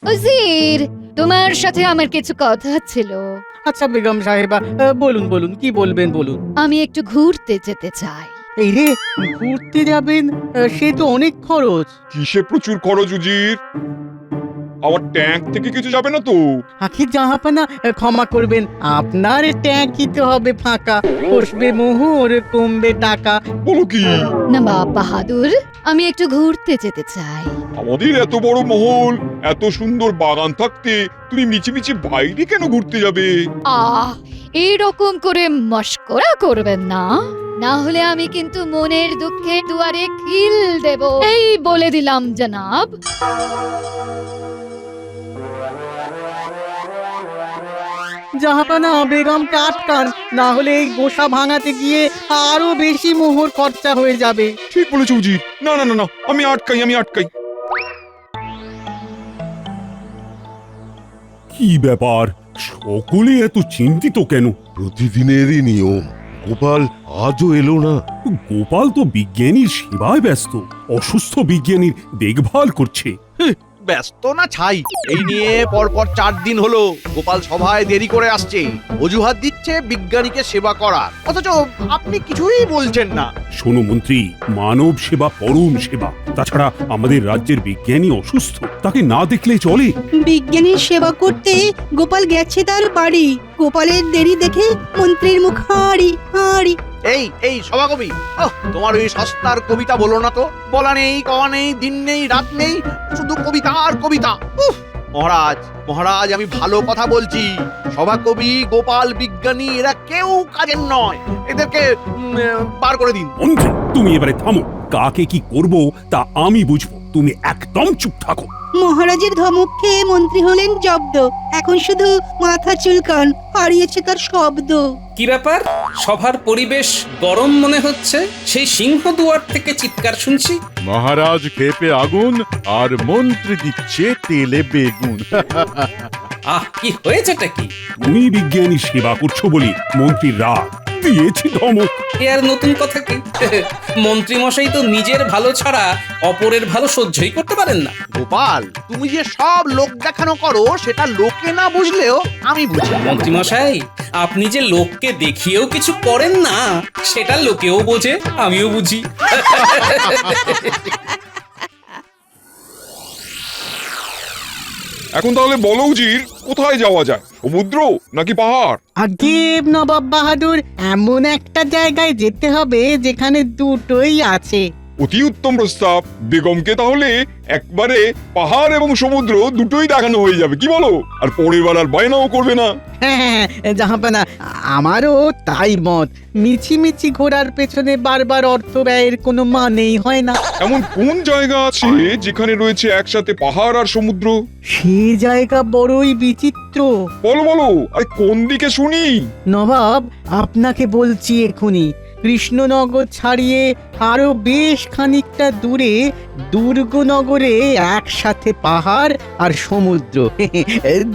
উজির, তোমার সাথে আমার কিছু কথা ছিল। আচ্ছা বেগম সাহেবা, বলুন বলুন, কি বলবেন বলুন। আমি একটু ঘুরতে যেতে চাই। এই রে, ঘুরতে যাবেন? সে তো অনেক খরচ। কিসে প্রচুর খরচ উজির? আমার ট্যাঙ্ক থেকে কিছু যাবে না তো? আখি জাহাপানা, ক্ষমা করবেন, আপনার ট্যাঙ্কি তো হবে ফাঁকা। বসবে মোহর, কমবে টাকা। বলো কি? নবাব বাহাদুর, আমি একটু ঘুরতে যেতে চাই। আমাদের এত বড় মহল, এত সুন্দর বাগান থাকতে তুমি মিছিমিছি বাইরে কেন ঘুরতে যাবে? আহ, এইরকম করে মশকরা করবেন না, না হলে আমি কিন্তু মনের দুঃখে দুয়ারে খিল দেব, এই বলে দিলাম জনাব। জাহাপানা, বেগমকে আটকান, না হলে এই গোসা ভাঙাতে গিয়ে আরো বেশি মোহর খরচা হয়ে যাবে। ঠিক বলেছো উজির। না না না না, আমি আটকাই। কি ব্যাপার, সকলে এত চিন্তিত কেন? প্রতিদিনেরই নিয়ম। গোপাল আজও এলো না। গোপাল তো বিজ্ঞানীর সেবায় ব্যস্ত, অসুস্থ বিজ্ঞানীর দেখভাল করছে। ব্যস্ত না ছাই, এই নিয়ে পরপর 4 দিন হলো গোপাল সভায় দেরি করে আসছে, অজুহাত দিচ্ছে বিজ্ঞানীকে সেবা করার, অথচ আপনি কিছুই বলছেন না। শোনো মন্ত্রী, মানব সেবা পরম সেবা। তাছাড়া আমাদের রাজ্যের বিজ্ঞানী অসুস্থ, তাকে না দেখলে চলে? বিজ্ঞানীর সেবা করতে গোপাল গেছে তার বাড়ি। গোপালের দেরি দেখে মন্ত্রীর মুখ হাঁড়ি হাঁড়ি। এই সভাকবি, তোমার ওই সস্তার কবিতা বলো না তো। বলা নেই, কওয়া নেই, দিন নেই, রাত নেই, শুধু কবিতা আর কবিতা। মহারাজ, আমি ভালো কথা বলছি। সভাকবি, গোপাল, বিজ্ঞানী এরা কেউ কাজের নয়, এদেরকে বার করে দিন। মন্ত্রী, তুমি এবারে থামো। কাকে কি করব তা আমি বুঝবো, তুমি একদম চুপ থাকো। মহারাজের ধমক খেয়ে মন্ত্রী হলেন জব্দ। এখন শুধু মাথা চুলকান, হারিয়েছে তার শব্দ। কি ব্যাপার, সভার পরিবেশ গরম মনে হচ্ছে? সেই সিংহ দুয়ার থেকে চিৎকার শুনছি। মহারাজ ক্ষেপে আগুন আর মন্ত্রী দিচ্ছে তেলে বেগুন। আহ, কি হয়েছেটা কি? তুমি বিজ্ঞানী সেবা করছো বলি মন্ত্রীর রাগ, দিয়েছি ধমক। এ আর নতুন কথা কি? মন্ত্রী মশাই তো নিজের ভালো ছাড়া অপরের ভালো সহ্যই করতে পারেন না। গোপাল, তুমি যে সব লোক দেখানো করো সেটা লোকে না বুঝলেও আমি বুঝি। মন্ত্রী মশাই, আপনি যে লোককে দেখিয়েও কিছু করেন না, সেটা লোকেও বোঝে, আমিও বুঝি। এখন তাহলে বলো উজির, কোথায় যাওয়া যায়? সমুদ্র নাকি পাহাড়? আগে নবাব বাহাদুর, এমন একটা জায়গায় যেতে হবে যেখানে দুটোই আছে। অতি উত্তম প্রস্তাব। বেগমকে তাহলে একবারে পাহাড় এবং সমুদ্র দুটোই দেখানো হয়ে যাবে, কি বলো? আর পরের বার আর বায়নাও করবে না। হ্যাঁ, জাহাপানা, আমারও তাই মত। মিছি ঘোরার পেছনে বারবার অর্থ ব্যয়ের কোনো মানেই হয় না। এমন কোন জায়গা আছে যেখানে রয়েছে একসাথে পাহাড় আর সমুদ্র? সে জায়গা বড়ই বিচিত্র। বলো, আরে কোন দিকে শুনি? নবাব, আপনাকে বলছি এখুনি। কৃষ্ণনগর ছাড়িয়ে আরো বেশ খানিকটা দূরে দুর্গনগরে একসাথে পাহাড় আর সমুদ্র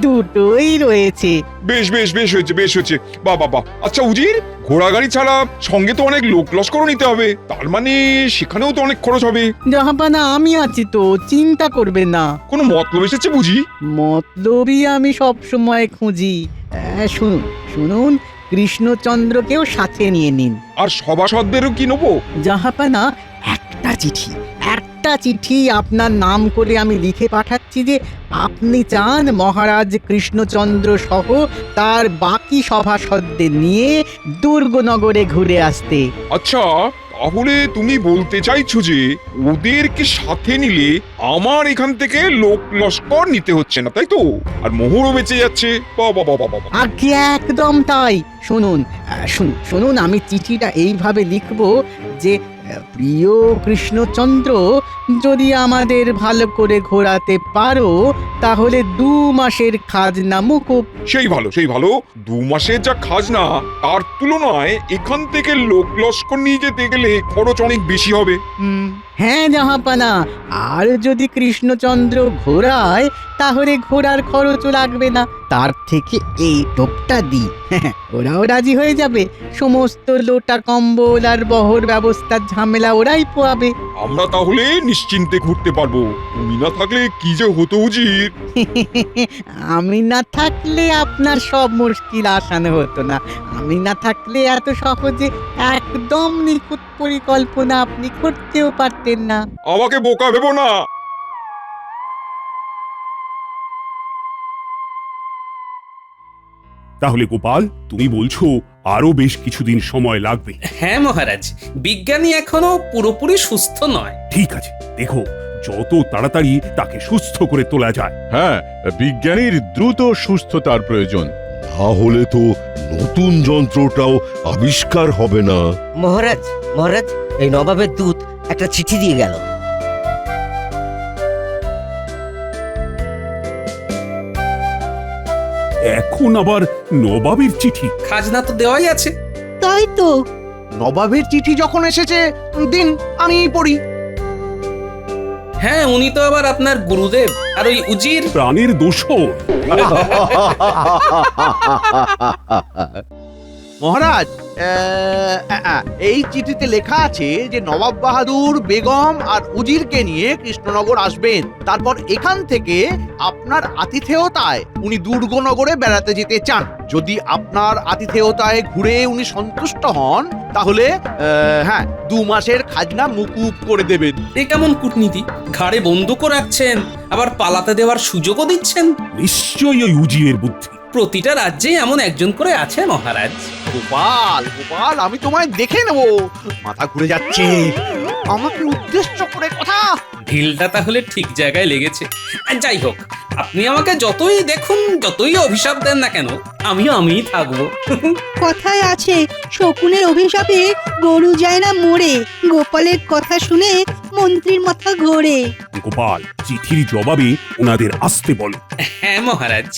দুটোই রয়েছে। বেশ হয়েছে। বাবা। আচ্ছা উজির, ঘোড়া গাড়ি ছাড়া সঙ্গে তো অনেক লোক লস্করও নিতে হবে, তার মানে সেখানেও তো অনেক খরচ হবে। জাহাপানা, আমি আছি তো, চিন্তা করবেন না। কোনো মতলব এসেছে বুঝি? মতলবই আমি সব সময় খুঁজি। শুনুন, কৃষ্ণচন্দ্রকেও সাথে নিয়ে নিন। আর সভাসদেরও কি নেবো? জাহাপানা, একটা চিঠি আপনার নাম করে আমি লিখে পাঠাচ্ছি যে আপনি চান মহারাজ কৃষ্ণচন্দ্র সহ তার বাকি সভাসদদের নিয়ে দুর্গনগরে ঘুরে আসতে। আচ্ছা, তাহলে তুমি বলতে চাইছো যে ওদেরকে সাথে নিলে আমার এখান থেকে লোক লস্কর নিতে হচ্ছে না, তাই তো? আর মোহরও বেঁচে যাচ্ছে। বাবা। আগে একদম তাই। শুনুন, আমি চিঠিটা এইভাবে লিখব যে, প্রিয় কৃষ্ণচন্দ্র, যদি আমাদের ভালো করে ঘোরাতে পারো তাহলে 2 মাসের খাজনা মুকুব। সেই ভালো। 2 মাসের যা খাজনা, তার তুলনায় এখান থেকে লোক লস্কর নিয়ে যেতে গেলে খরচ অনেক বেশি হবে। হ্যাঁ জাহাপানা, আর যদি কৃষ্ণচন্দ্র ঘোরায় তাহলে ঘোড়ার খরচও লাগবে না। তার থেকে এই টোপটা দিই, ওরাও রাজি হয়ে যাবে। সমস্ত লোটা কম্বল আর বহর ব্যবস্থার ঝামেলা ওরাই পোয়াবে। আমরা তাহলে নিশ্চিন্তে ঘুরতে পারবো। তুমি না থাকলে কি যে হতো উজির। আমি না থাকলে আপনার সব মুশকিল আসানো হতো না। আমি না থাকলে এত সহজে একদম নিখুঁত পরিকল্পনা আপনি করতেও পারতেন না। আমাকে বোকা ভেবো না। তাহলে গোপাল, তুমি বলছো আরো বেশ কিছুদিন সময় লাগবে। হ্যাঁ মহারাজ, বিজ্ঞানী এখনো পুরোপুরি সুস্থ নয়। ঠিক আছে, দেখো যত তাড়াতাড়ি তাকে সুস্থ করে তোলা যায়। হ্যাঁ, বিজ্ঞানীর দ্রুত সুস্থতার প্রয়োজন। তাহলে তো নতুন যন্ত্রটাও আবিষ্কার হবে না। মহারাজ মহারাজ, এই নবাবের দূত একটা চিঠি দিয়ে গেল। এখন আবার নবাবের চিঠি? খাজনা তো দেওয়াই আছে। তাই তো। নবাবের চিঠি যখন এসেছে, দিন আমি পড়ি। হ্যাঁ, উনি তো আবার আপনার গুরুদেব, আর ওই উজির প্রাণের দোষর। মহারাজ, এই চিঠিতে লেখা আছে যে নবাব বাহাদুর বেগম আর উজিরকে নিয়ে কৃষ্ণনগর আসবেন। তারপর এখান থেকে আপনার আতিথেয়তায় উনি দুর্গনগরে বেড়াতে যেতে চান। যদি আপনার আতিথেয়তায় ঘুরে উনি সন্তুষ্ট হন, তাহলে হ্যাঁ, 2 মাসের খাজনা মুকুব করে দেবেন। এ কেমন কূটনীতি? ঘাড়ে বন্দুকও রাখছেন, আবার পালাতে দেওয়ার সুযোগও দিচ্ছেন। নিশ্চয়ই ওই উজিরের বুদ্ধি। প্রতিটা রাজ্যে এমন একজন করে আছে মহারাজ। গোপাল গোপাল, আমি তোমায় দেখে নেব। মাথা ঘুরে যাচ্ছে। আমাকে উদ্দেশ্য করে কথা। ঢিলটা তাহলে ঠিক জায়গায় লেগেছে। যাই হোক, আপনি আমাকে যতই দেখুন, যতই অভিশাপ দেন না কেন, আমিই থাকবো। কথায় আছে, শকুনের অভিশাপে গরু যায় না মরে। গোপালের কথা শুনে মন্ত্রীর মাথা ঘোরে। গোপাল, চিঠির জবাবে ওনাদের আসতে বলো। হ্যাঁ মহারাজ।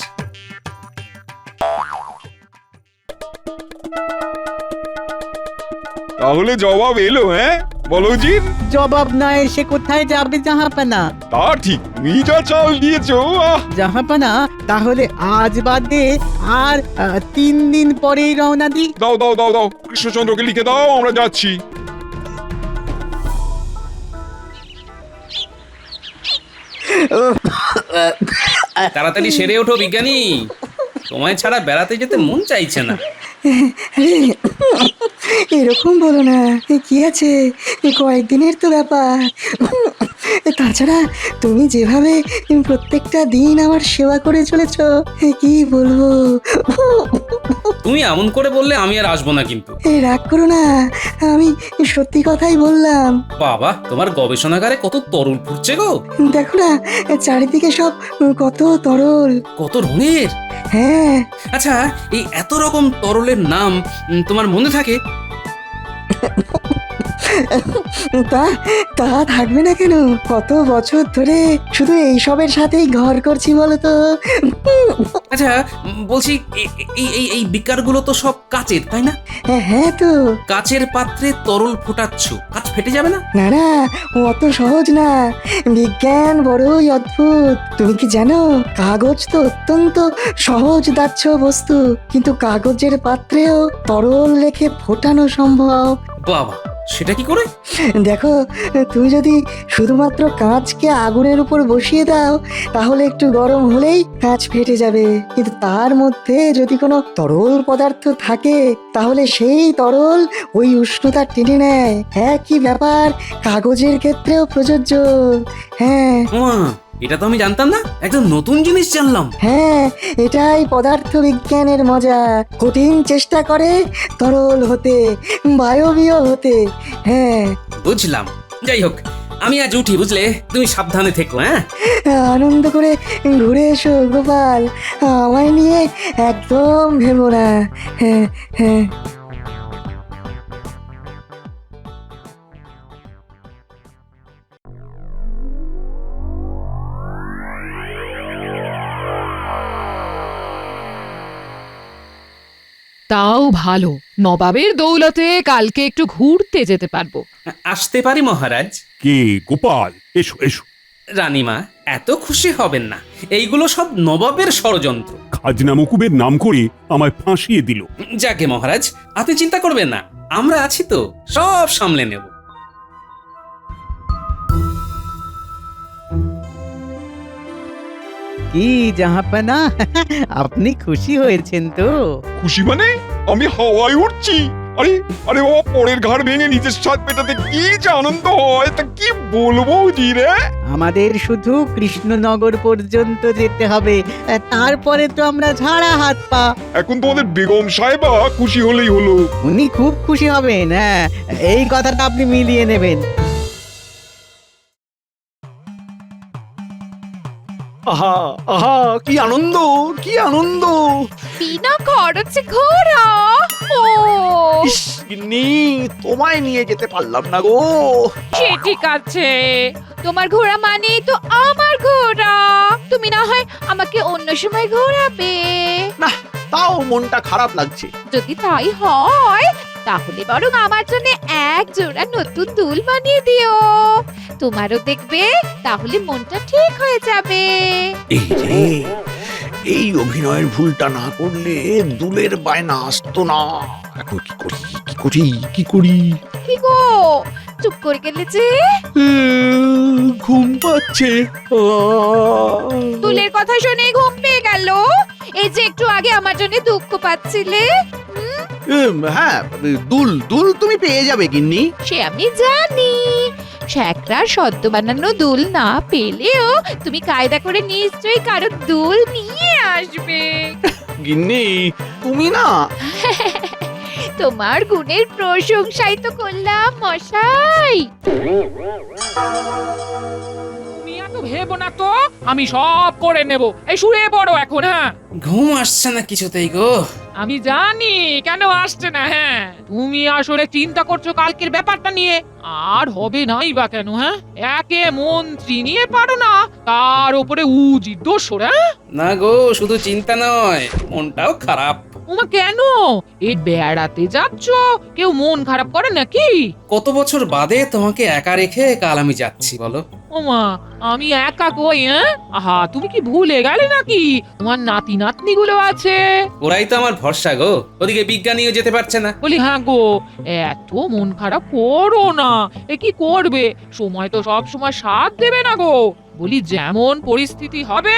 তাহলে জবাব এলো? হ্যাঁ বলো উজির। জবাব না এসে কোথায় যাবে জাহাপানা? তা ঠিক, তুমি যা চাল দিয়েছো। জাহাপানা, তাহলে আজ বাদে আর 3 দিন পরেই রওনা দিই। দাও দাও দাও দাও, কৃষ্ণচন্দ্রকে লিখে দাও, আমরা যাচ্ছি। তাড়াতাড়ি সেরে ওঠো বিজ্ঞানী, তোমায় ছাড়া বেড়াতে যেতে মন চাইছে না। এরকম বলো না, কি আছে, কয়েকদিনের তো ব্যাপার। তাছাড়া তুমি যেভাবে প্রত্যেকটা দিন আমার সেবা করে চলেছ, কি বলবো। তুমি এমন করে বললে আমি আর আসবো না কিন্তু। রাগ করো না, আমি সত্যি কথাই বললাম। বাবা, তোমার গবেষণাগারে কত তরল ফুটছে গো। দেখো না, চারিদিকে সব কত তরল। কত রঙের। হ্যাঁ। আচ্ছা, এই এত রকম তরলের নাম তোমার মনে থাকে? তা তা থাকবে না কেন? কত বছর ধরে শুধু এইসবের সাথেই ঘর করছি বলো তো। আচ্ছা, বলছি এই বিকারগুলো তো সব কাচের, তাই না? হ্যাঁ তো। কাচের পাত্রে তরল ফোটাচ্ছ, কাচ ফেটে যাবে না? না না, অত সহজ না। বিজ্ঞান বড়ই অদ্ভুত। তুমি কি জানো, কাগজ তো অত্যন্ত সহজ দাহ্য বস্তু, কিন্তু কাগজের পাত্রেও তরল রেখে ফোটানো সম্ভব। বাবা, সেটা কি করে? দেখো, তুমি যদি শুধুমাত্র কাঁচকে আগুনের উপর বসিয়ে দাও, তাহলে একটু গরম হলেই কাঁচ ফেটে যাবে। কিন্তু তার মধ্যে যদি কোনো তরল পদার্থ থাকে, তাহলে সেই তরল ওই উষ্ণতা টেনে নেয়। একই ব্যাপার কাগজের ক্ষেত্রেও প্রযোজ্য। হ্যাঁ। এটা তো আমি জানতাম না, একদম নতুন জিনিস জানলাম। হ্যাঁ, এটাই পদার্থ বিজ্ঞানের মজা। কঠিন চেষ্টা করে তরল হতে, বায়বীয় হতে। হ্যাঁ, বুঝলাম। যাই হোক, আমি আজ উঠি, বুঝলে? তুমি সাবধানে থেকো। হ্যাঁ, আনন্দ করে ঘুরে এসো গোপাল, আমায় নিয়ে একদম ভেবো না। হ্যাঁ হ্যাঁ। তাও ভালো, নবাবের দৌলতে কালকে একটু ঘুরতে যেতে পারবো। আসতে পারি মহারাজ? কে? গোপাল, এসো এসো। রানীমা, এত খুশি হবেন না, এইগুলো সব নবাবের ষড়যন্ত্র। খাজনা মকুবের নাম করে আমায় ফাঁসিয়ে দিল। যাকে মহারাজ, আপনি চিন্তা করবেন না, আমরা আছি তো, সব সামলে নেব। কি জাহাপানা, আপনি খুশি হয়েছেন তো? খুশি মানে আমি হাওয়ায় উঠছি। আরে আরে বাবা, পরের ঘাড় ভেঙে নিজের স্বাদ পেটাতে কি যে আনন্দ হয় তা কি বলবো জি রে। আমাদের শুধু কৃষ্ণনগর পর্যন্ত যেতে হবে, তারপরে তো আমরা ঝাড়া হাত পা। এখন তোমাদের বেগম সাহেবা খুশি হলেই হলো। উনি খুব খুশি হবেন, হ্যাঁ, এই কথাটা আপনি মিলিয়ে নেবেন। আহা আহা, কি আনন্দ, কি আনন্দ! বিনা খরচে ঘোরা। ও ইস, গিন্নি, তোমায় নিয়ে যেতে পারলাম না গো। সে ঠিক আছে, তোমার ঘোড়া মানেই তো আমার ঘোড়া। তুমি না হয় আমাকে অন্য সময় ঘোরাবে। না, তাও মনটা খারাপ লাগছে। যদি তাই হয় তাহলে বরং আমার জন্য এক জোড়া নতুন দুল বানিয়ে দিও। তোমারও দেখবে তাহলে মনটা ঠিক হয়ে যাবে। এই রে, এই অভিনয়ের ভুলটা না করলে দুলের বায়না আসতো না। এখন কি করি, কি করি, কি করি? কি গো, চুপ করে গেলে যে? ঘুম পাচ্ছে। দুলের কথা শুনেই ঘুম পেয়ে গেল? এই যে একটু আগে আমার জন্য দুঃখ পাচ্ছিলে। হ্যাঁ, দুল দুল তুমি পেয়ে যাবে গিন্নি। সে আমি জানি। শ্যাকরার সদ্য বানানো দুল না পেলেও তুমি কায়দা করে নিশ্চয়ই কারো দুল নিয়ে আসবে। গিন্নি, তুমি না। তোমার গুণের প্রশংসাই তো করলাম মশাই। তুমি এত ভেবো না তো, আমি সব করে নেব। এই শুয়ে পড়ো এখন। হ্যাঁ, ঘুম আসছে না কিছুতেই গো। আমি জানি কেন আসছে না। হ্যাঁ, তুমি আসলে চিন্তা করছো কালকের ব্যাপারটা নিয়ে। আর হবে নাই বা কেন? হ্যাঁ, একে মন্ত্রী নিয়ে পারো না, তার উপরে উজি দোষর। হ্যাঁ না গো, শুধু চিন্তা নয়, মনটাও খারাপ। উমা, কেন? এই বেড়াতে যাচ্ছ, কেউ মন খারাপ করে নাকি? কত বছর বাদে তোমাকে একা রেখে কাল আমি যাচ্ছি বলো। ওমা, আমি একা কই? হ্যাঁ, আহা, তুমি কি ভুলে গেলে নাকি তোমার নাতি নাতনি গুলো আছে? ওরাই তো আমার ভরসা গো। ওদিকে বিজ্ঞানীও যেতে পারছে না। বলি হ্যাঁ গো, এত মন খারাপ করো না। এ কি করবে, সময় তো সব সময় সাথ দেবে না গো। বলি যেমন পরিস্থিতি হবে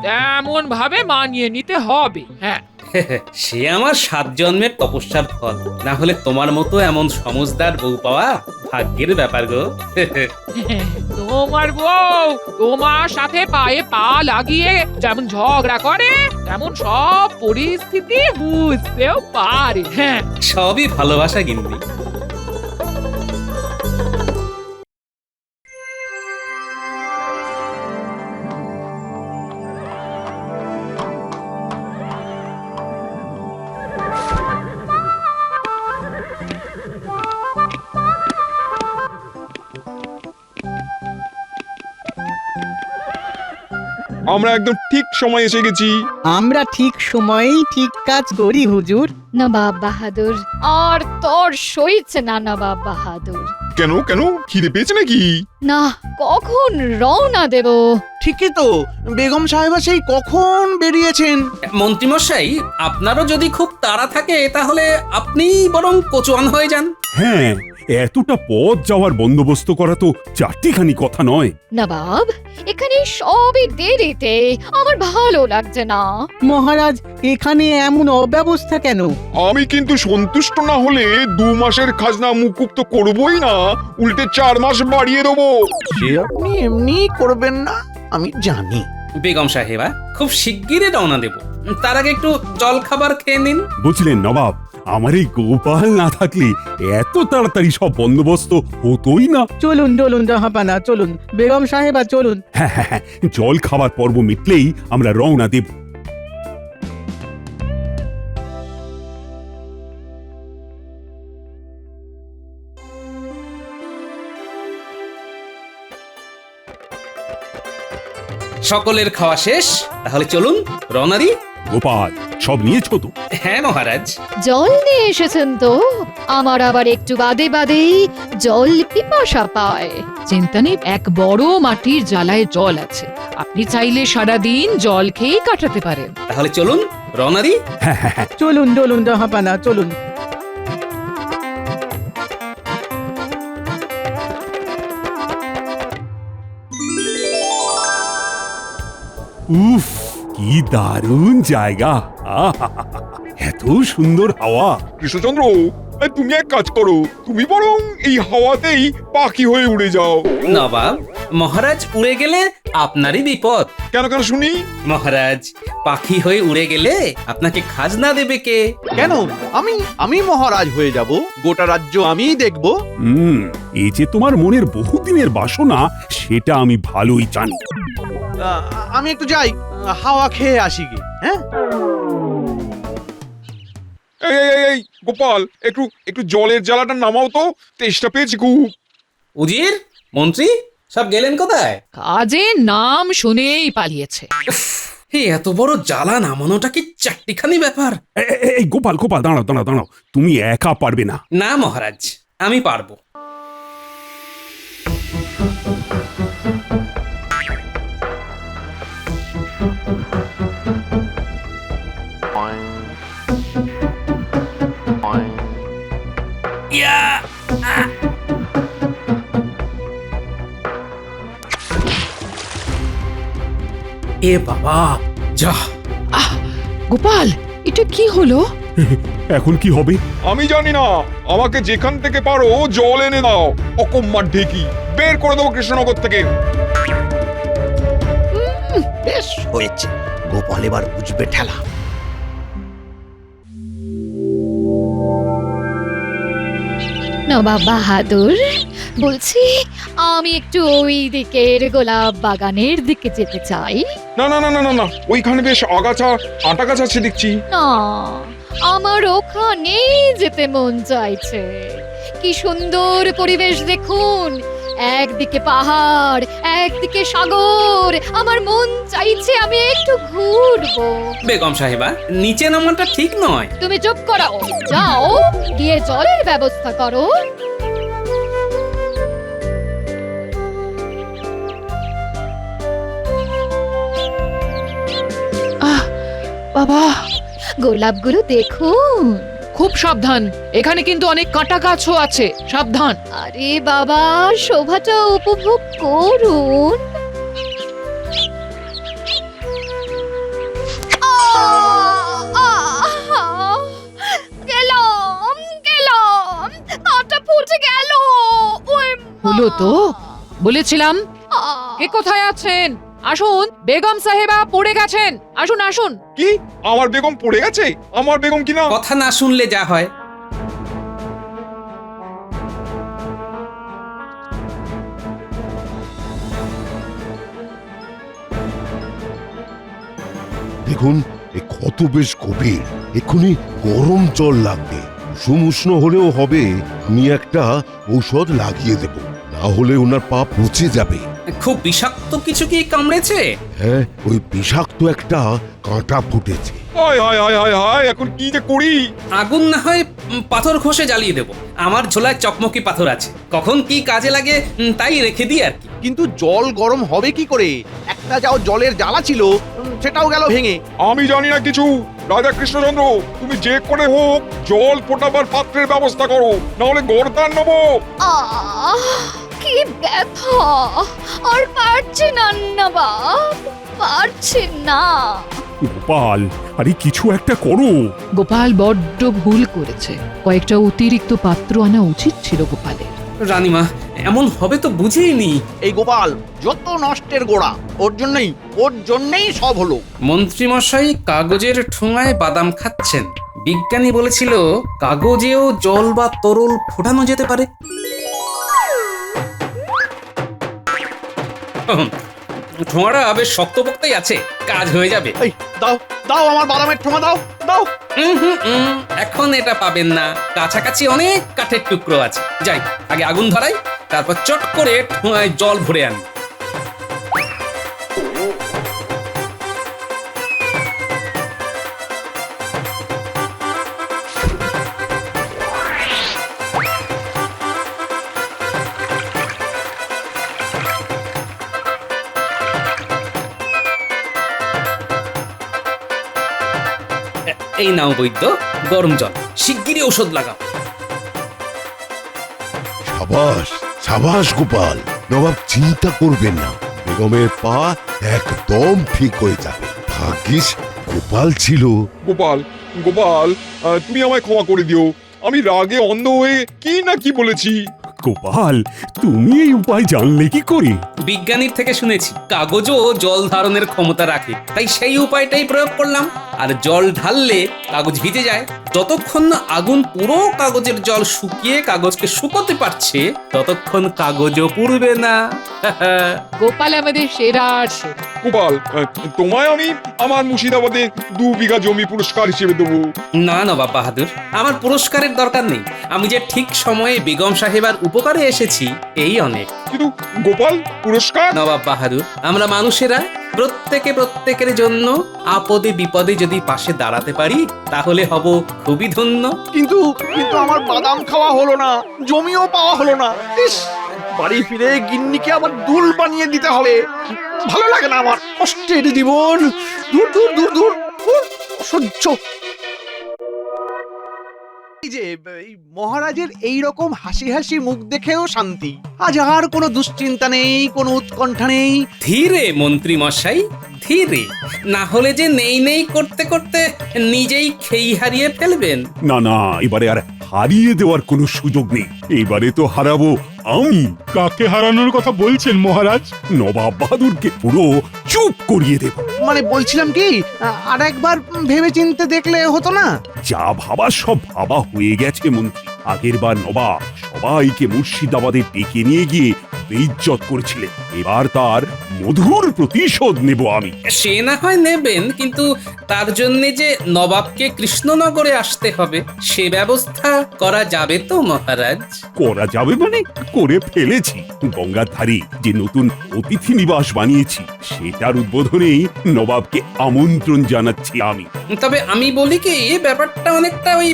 তেমন ভাবে মানিয়ে নিতে হবে। হ্যাঁ, সে আমার 7 জন্মের তপস্যার ফল। না হলে তোমার মতো এমন সমজদার বউ পাওয়া ভাগ্যের ব্যাপার গো। তোমার বউ তোমার সাথে পায়ে পা লাগিয়ে যেমন ঝগড়া করে তেমন সব পরিস্থিতি বুঝতেও পারে। হ্যাঁ, সবই ভালোবাসা গিন্নি। আমরা একদম ঠিক সময় এসে গেছি। আমরা ঠিক সময়েই ঠিক কাজ করি হুজুর। নবাব বাহাদুর, আর তোর সইছে না নবাব বাহাদুর। কেন কেন, খিদে পেয়েছে নাকি? না, কখন রওনা দেব? ঠিকই তো, বেগম সাহেবা সেই কখন বেরিয়েছেন। মন্ত্রীমশাই, আপনারও যদি খুব তাড়া থাকে তাহলে আপনি বরং কোচোয়ান হয়ে যান। হ্যাঁ, এতটা পথ যাওয়ার বন্দোবস্ত করা তো চারটিখানি কথা নয়। নবাব, এখানে সবই দেরিতে, আমার ভালো লাগছে না। মহারাজ, এখানে এমন অব্যবস্থা কেন? আমি কিন্তু সন্তুষ্ট না হলে 2 মাসের খাজনা মুকুব তো করবই না, উল্টে 4 মাস বাড়িয়ে দেবো। সে আপনি এমনি করবেন না, আমি জানি। বেগম সাহেবা, খুব শিগগিরই রওনা দেব। তার আগে একটু জল খাবার খেয়ে নিন। বুঝলেন নবাব, আমার এই গোপাল না থাকলে এত তাড়াতাড়ি সব বন্দোবস্ত হতোই না। চলুন চলুন জাহাপানা, চলুন বেগম সাহেবা, চলুন। হ্যাঁ হ্যাঁ হ্যাঁ, জল খাবার পর্ব মিটলেই আমরা রওনা দেব। সকলের খাওয়া শেষ, তাহলে চলুন রওনা দিই। গোপাল, সব নিয়েছো তো? হ্যাঁ মহারাজ। জল নিয়ে এসেছেন তো? আমার আবার একটু বাদে বাদেই জল পিপাসা পায়। চিন্তা নেই, এক বড় মাটির জ্বালায় জল আছে, আপনি চাইলে সারাদিন জল খেয়েই কাটাতে পারেন। তাহলে চলুন রওনা দিই। হ্যাঁ হ্যাঁ হ্যাঁ, চলুন চলুন জাহাপানা, চলুন। উফ কি দারুণ জায়গা! আহা! এত সুন্দর হাওয়া! কৃষ্ণচন্দ্র, তুমি এক কাজ করো, তুমি বরং এই হাওয়াতেই পাখি হয়ে উড়ে যাও। নবাব, মহারাজ উড়ে গেলে আপনারই বিপদ। কেন কেন শুনি? মহারাজ পাখি হয়ে উড়ে গেলে আপনাকে খাজনা দেবে কে? কেন আমি মহারাজ হয়ে যাব, গোটা রাজ্য আমিই দেখব। এই যে তোমার মনের বহুদিনের বাসনা, সেটা আমি ভালোই জানি। আমি একটু যাই, হাওয়া খেয়ে আসি গে। হ্যাঁ, এই এই, এই গোপাল, একটু একটু জলের জ্বালাটা নামাও তো, তেষ্টা পেয়েছি খুব। উজির, মন্ত্রী সব গেলেন কোথায়? কাজে নাম শুনেই পালিয়েছে। এই এত বড় জ্বালা নামানোটা কি চারটিখানি ব্যাপার? এই গোপাল গোপাল, দাঁড়াও দাঁড়াও দাঁড়াও, তুমি একা পারবে না। না মহারাজ, আমি পারবো। ইয়া! আহ! এ বাবা, যা! গোপাল, এটা কি হলো? এখন কি হবে? আমি জানি না, আমাকে যেখান থেকে পারো জল এনে দাও। অকম্মার ঢেকি বের করে দেবো কৃষ্ণনগর থেকে। বেশ হয়েছে, গোপাল এবার বুঝবে ঠেলা। নবাব বাহাদুর, বলছি আমি একটু ওই দিকের গোলাপ বাগানের দিকে যেতে চাই। না না না না না না, ওইখানে বেশ আগাছা আটা গাছ আছে দেখছি। না, আমার ওখানেই যেতে মন চাইছে। কি সুন্দর পরিবেশ দেখুন, একদিকে পাহাড়, একদিকে সাগর। আমার মন চাইছে আমি একটু ঘুরবো। বেগম সাহেবা, নিচে নামাটা ঠিক নয়। তুমি চুপ করো, যাও গিয়ে জলের ব্যবস্থা করো। বাবা, গোলাপগুলো দেখুন। খুব সাবধান, এখানে কিন্তু অনেক কাঁটা গাছও আছে, সাবধান। আরে বাবা, শোভাটা উপভোগ করুন। গেলাম গেলাম, কাঁটা ফুটে গেল। হলো তো, বলেছিলাম। কে কোথায় আছেন? আসুন, বেগম সাহেবা পড়ে গেছেন। আসুন আসুন। কি, আমার বেগম পড়ে গেছে? আমার বেগম কিনা? কথা না শুনলে যা হয়। দেখুন, এ ক্ষত বেশ গভীর, এক্ষুনি গরম জল লাগবে। কুসুম উষ্ণ হলেও হবে, আমি একটা ঔষধ লাগিয়ে দেব, না হলে ওনার পা পচে যাবে। খুব বিষাক্ত কিছু কি কামড়েছে? হ্যাঁ, ওই বিষাক্ত একটা কাঁটা ফুটেছে। হায় হায় হায় হায় হায়, এখন কি যে করি? আগুন না হয় পাথর ঘষে জ্বালিয়ে দেব। আমার ঝোলায় চকমকি পাথর আছে, কখন কি কাজে লাগে তাই রেখে দিই আর কি। কিন্তু জল গরম হবে কি করে? একটা যাও জলের জ্বালা ছিল, সেটাও গেল ভেঙে। আমি জানি না কিছু। রাজা কৃষ্ণচন্দ্র, তুমি যে করে হোক জল ফোটাবার পাত্রের ব্যবস্থা করো, না হলে গর্দান নেবো। কি ব্যথা, আর পারছি না নবাব, পারছি না। গোপাল, আরে কিছু একটা করো। গোপাল বড্ড ভুল করেছে, কয়েকটা অতিরিক্ত পাত্র আনা উচিত ছিল গোপালের। রানীমা, এমন হবে তো বুঝেইনি। এই গোপাল যত নষ্টের গোড়া, ওর জন্যই সব হলো। মন্ত্রী মশাই কাগজের ঠোঙায় বাদাম খাচ্ছেন। বিজ্ঞানী বলেছিল কাগজেও জল বা তরল ফোটানো যেতে পারে। ঠোঙাটা বেশ শক্তপোক্তই আছে, কাজ হয়ে যাবে। এই দাও দাও, আমার বাদামের ঠোঙা দাও দাও। এখন এটা পাবেন না, কাছাকাছি অনেক কাঠের টুকরো আছে। যাই, আগে আগুন ধরাই, তারপর চট করে ঠোঙায় জল ভরে আনি। এই নাও বৈদ্য, গরম জল, শিগগিরই ঔষধ লাগাও। সাবাস সাবাস গোপাল, নবাব চিন্তা করবেন না, বেগমের পা একদম ঠিক হয়ে যাবে। ভাগ্যিস গোপাল ছিল। গোপাল গোপাল তুমি আমায় ক্ষমা করে দিও, আমি রাগে অন্ধ হয়ে কি না কি বলেছি। গোপাল, তুমি এই উপায় জানলে কি করে? বিজ্ঞানীর থেকে শুনেছি কাগজও জল ধারণের ক্ষমতা রাখে, তাই সেই উপায়টাই প্রয়োগ করলাম। আর জল ঢাললে কাগজ ভিজে যায়। যতক্ষণ না আগুন পুরো কাগজের জল শুকিয়ে কাগজকে শুকোতে পারছে, ততক্ষণ কাগজও পুড়বে না। গোপাল আমাদের সেরা আর সেরা। গোপাল তোমায় আমি আমার মুর্শিদাবাদে 2 বিঘা জমি পুরস্কার হিসেবে দেবো। না নবাব বাহাদুর, আমার পুরস্কারের দরকার নেই। আমি যে ঠিক সময়ে বেগম সাহেবার উপকারে এসেছি, এই অনেক। কিন্তু গোপাল, পুরস্কার? নবাব বাহাদুর, আমরা মানুষেরা প্রত্যেকে প্রত্যেকের জন্য আপদে বিপদে যদি পাশে দাঁড়াতে পারি, তাহলে হব খুবই ধন্য। কিন্তু কিন্তু আমার বাদাম খাওয়া হলো না, জমিও পাওয়া হলো না। ইস, বাড়ি ফিরে গিন্নিকে আবার দুল বানিয়ে দিতে হবে। ভালো লাগে না আমার কষ্টের জীবন। দূর দূর দূর দূর দূর, অসহ্য। এই যে এই মহারাজের এই রকম হাসি হাসি মুখ দেখেও শান্তি। আজ আর কোনো দুশ্চিন্তা নেই, কোনো উৎকণ্ঠা নেই। ধীরে মন্ত্রী মশাই, ধীরে, না হলে যে নেই নেই করতে করতে নিজেই খেই হারিয়ে ফেলবেন। না না, এবারে আর হারিয়ে দেওয়ার কোনো সুযোগ নেই। এবারে তো হারাবো আমি। কাকে হারানোর কথা বলছেন মহারাজ? নবাব বাহাদুরকে পুরো চুপ করিয়ে দেব। মানে বলছিলাম কি, আর একবার ভেবে চিনতে দেখলে হতো না? যা ভাবা সব ভাবা হয়ে গেছে মন্ত্রী। আগের বার নবাব সবাইকে মুর্শিদাবাদে ডেকে নিয়ে গিয়ে বেইজ্জত করেছিলেন। এবার তার মধুর প্রতিশোধ নেব আমি। সে না হয় নেবেন, কিন্তু তার জন্য যে নবাবকে কৃষ্ণনগরে আসতে হবে, সে ব্যবস্থা করা যাবে তো মহারাজ? করা যাবে মানে করে ফেলেছি। গঙ্গার ধারে যে নতুন অতিথি নিবাস বানিয়েছি, সেটার উদ্বোধনেই নবাবকে আমন্ত্রণ জানাচ্ছি আমি। তবে আমি বলি কি, ব্যাপারটা অনেকটা ওই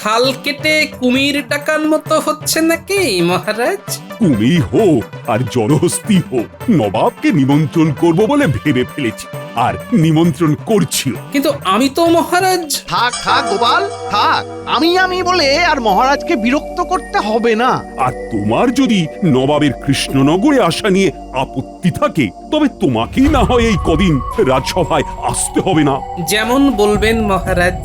খাল কেটে কুমির ডাকার মতো হচ্ছে নাকি মহারাজ? কুমির হোক আর জলহস্তি হোক, নবাবকে নিমন্ত্রণ করব বলে ভেবে ফেলেছি, আর নিমন্ত্রণ করছিও। কিন্তু আমি তো মহারাজ। থাক থাক গোপাল, থাক। আমি বলে আর মহারাজকে বিরক্ত করতে হবে না। আর তোমার যদি নবাবের কৃষ্ণনগরে আসা নিয়ে আপত্তি থাকে, তবে তোমাকেই না হয় এই কদিন রাজসভায় আসতে হবে না। যেমন বলবেন মহারাজ।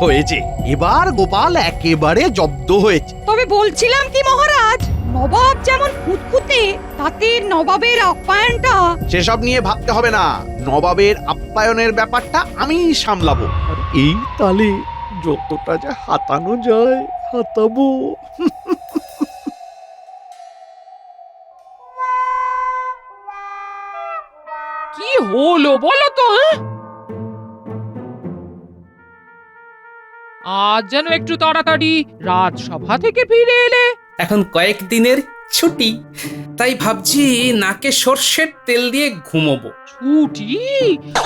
হয়েছে, এবার গোপাল একেবারে জব্দ হয়েছে। তবে বলছিলাম কি মহারাজ, নবাব যেমন খুঁতখুঁতে, তাতে নবাবের আপ্যায়নটা। সেসব নিয়ে ভাবতে হবে না, নবাবের আপ্যায়নের ব্যাপারটা আমি সামলাবো। আর এই তালে যতটা যা হাতানো যায় হাতাবো। কি হলো বলো তো? আজ যেন একটু তাড়াতাড়ি রাজসভা থেকে ফিরে এলে। এখন কয়েকদিনের ছুটি, তাই ভাবছি নাকে সর্ষের তেল দিয়ে ঘুমোবো। ছুটি?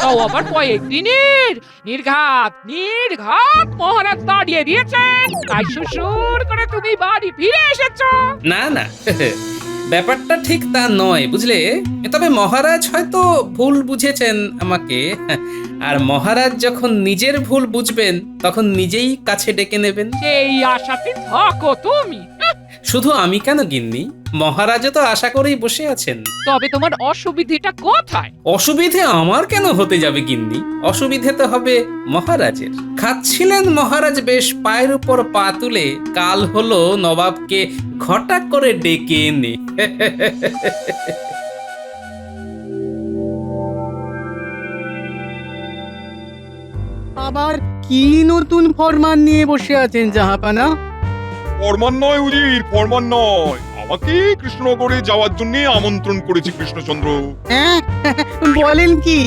তাও আবার কয়েকদিনের? নির্ঘাত নির্ঘাত মহারাজ দাঁড়িয়ে দিয়েছেন, তাই শ্বশুর করে তুমি বাড়ি ফিরে এসেছো। না না, ব্যাপারটা ঠিক তা নয়, বুঝলে। তবে মহারাজ হয়তো ভুল বুঝেছেন আমাকে। আর মহারাজ যখন নিজের ভুল বুঝবেন, তখন নিজেই কাছে ডেকে নেবেন। সেই আশাতে থাকো তুমি। শুধু আমি কেন গিন্নি, মহারাজও তো আশা করেই বসে আছেন। তবে তোমার অসুবিধেটা কোথায়? অসুবিধে আমার কেন হতে যাবে গিন্নি? অসুবিধে তো হবে মহারাজের। খাচ্ছিলেন মহারাজ বেশ পায়ের উপর পা তুলে, কাল হলো নবাবকে ঘটা করে ডেকে এনে। আবার কি নতুন ফরমান নিয়ে বসে আছেন জাহাপানা? ফরমান নয় উজির, ফরমান নয়। আমাকে কৃষ্ণনগরে যাওয়ার জন্য আমন্ত্রণ করেছে কৃষ্ণচন্দ্র। হ্যাঁ, বলেন কি?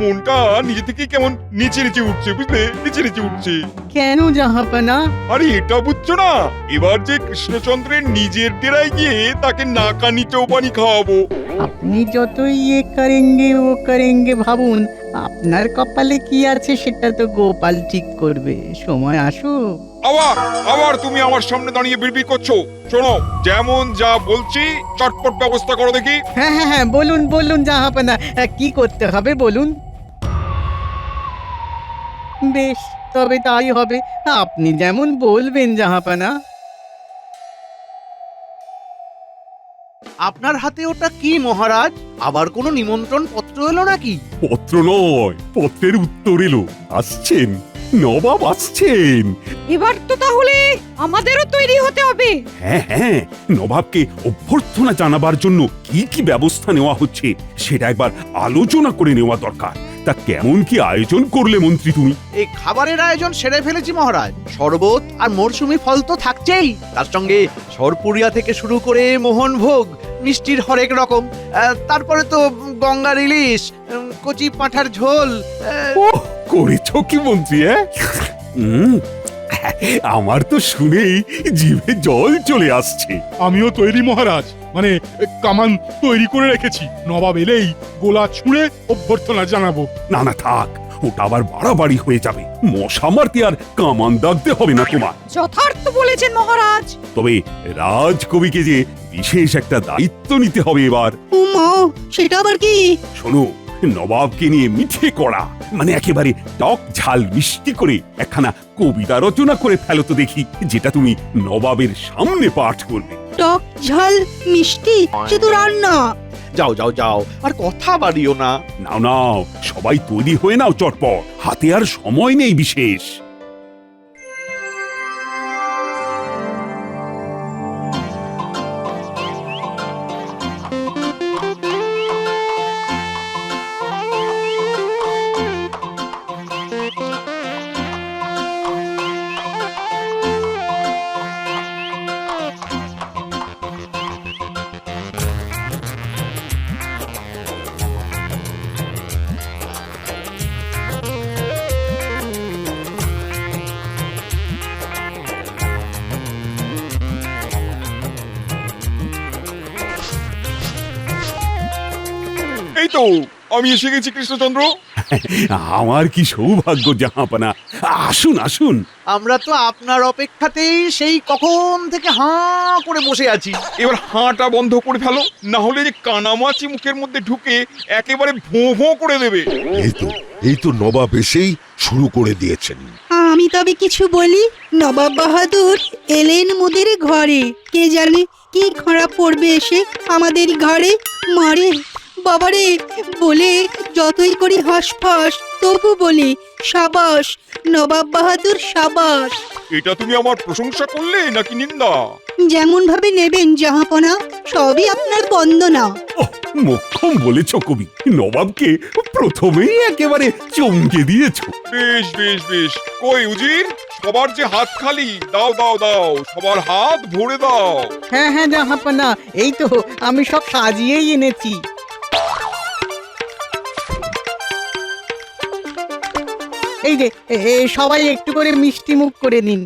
মনটা নিজে থেকে কেমন নিচে নিচে উঠছে, বুঝলে, নিচে নিচে উঠছে। কেন জাহাপানা? আরে এটা বুঝছো না, এবার যে কৃষ্ণচন্দ্রের নিজের ডেরায় গিয়ে তাকে নাকানি চৌপানি খাওয়াবো। আপনি যতই ও করেঙ্গে ভাবুন, আপনার কপালে কি আছে সেটা তো গোপাল ঠিক করবে। সময় আসুক। আবার তুমি আমার সামনে দাঁড়িয়ে বিড়বিড় করছো। শোনো, যেমন যা বলছি চটপট ব্যবস্থা করো দেখি। হ্যাঁ, বলুন জাহাপানা, কি করতে হবে বলুন। বেশ, তবে তাই হবে। আপনি যেমন বলবেন জাহাপানা। আপনার হাতে ওটা কি মহারাজ? আবার কোনো নিমন্ত্রণ পত্র এলো নাকি? পত্র নয়, পত্রের উত্তর এলো। আসছেন, নবাব আসছেন। এবার তো তাহলে আমাদেরও তৈরি হতে হবে। হ্যাঁ হ্যাঁ, নবাবকে অভ্যর্থনা জানাবার জন্য কি কি ব্যবস্থা নেওয়া হচ্ছে সেটা একবার আলোচনা করে নেওয়া দরকার। তা কেমন কি আয়োজন করলে মন্ত্রী তুমি? এই খাবারের আয়োজন সেরে ফেলেছি মহারাজ। শরবত আর মরশুমি ফল তো থাকছেই, তার সঙ্গে সরপুরিয়া থেকে শুরু করে মোহনভোগ, মিষ্টির হরেক রকম, তারপরে তো গঙ্গার ইলিশ, কচি পাঁঠার ঝোল। ওহ, করেছ কি মন্ত্রী? আমার তো শুনেই জিভে জল চলে আসছে। আমিও তৈরি মহারাজ, মানে কামান তৈরি করে রেখেছি। নবাব এলেই গোলা ছুঁড়ে অভ্যর্থনা জানাবো। না না থাক, ওটা আবার বাড়াবাড়ি হয়ে যাবে। মশা মারতে আর কামান দাগতে হবে না তোমার। যথার্থ বলেছেন মহারাজ। তবে রাজকবিকে যে বিশেষ একটা দায়িত্ব নিতে হবে এবার। উমা, সেটা আবার কি? শোনো, নবাবকে নিয়ে মিঠে করা, মানে একেবারে টক ঝাল মিষ্টি করে একখানা কবিতা রচনা করে ফেলো তো দেখি, যেটা তুমি নবাবের সামনে পাঠ করবে। টক ঝাল মিষ্টি, সে তো রান্না। যাও যাও যাও, আর কথা বাড়িও না। নাও নাও, সবাই তৈরি হয়ে নাও চটপট, হাতে আর সময় নেই বিশেষ। এই তো আমি এসে গেছি কৃষ্ণচন্দ্র। আমার কি সৌভাগ্য জাহাপানা। আসুন আসুন। আমরা তো আপনার অপেক্ষাতেই সেই কখন থেকে হাঁ করে বসে আছি। এবার হাঁটা বন্ধ করে ফেলো, না হলে যে কানামাছি মুখের মধ্যে ঢুকে একেবারে ভোঁ ভোঁ করে দেবে। এই তো নবাব এসেই শুরু করে দিয়েছেন। আমি তবে কিছু বলি। নবাব বাহাদুর এলেন মোদের ঘরে, কে জানে কি খরা পড়বে এসে আমাদের ঘরে। মারে বাবারে বলে যতই করি হাসফাস, তবু বলি সাবাস নবাব বাহাদুর সাবাস। এটা তুমি আমার প্রশংসা করলে নাকি নিন্দা? যেমন ভাবে নেবেন জাহাপনা, সবই আপনার বন্দনা। ওহ, মোক্ষম বলেছ কবি। নবাবকে প্রথমেই একেবারে চমকে দিয়েছ। বেশ বেশ বেশ, কই উজির, সবার যে হাত খালি, দাও দাও দাও, সবার হাত ভরে দাও। হ্যাঁ হ্যাঁ জাহাপানা, এই তো আমি সব সাজিয়েই এনেছি। এই যে সবাই একটু করে মিষ্টি মুখ করে নিন।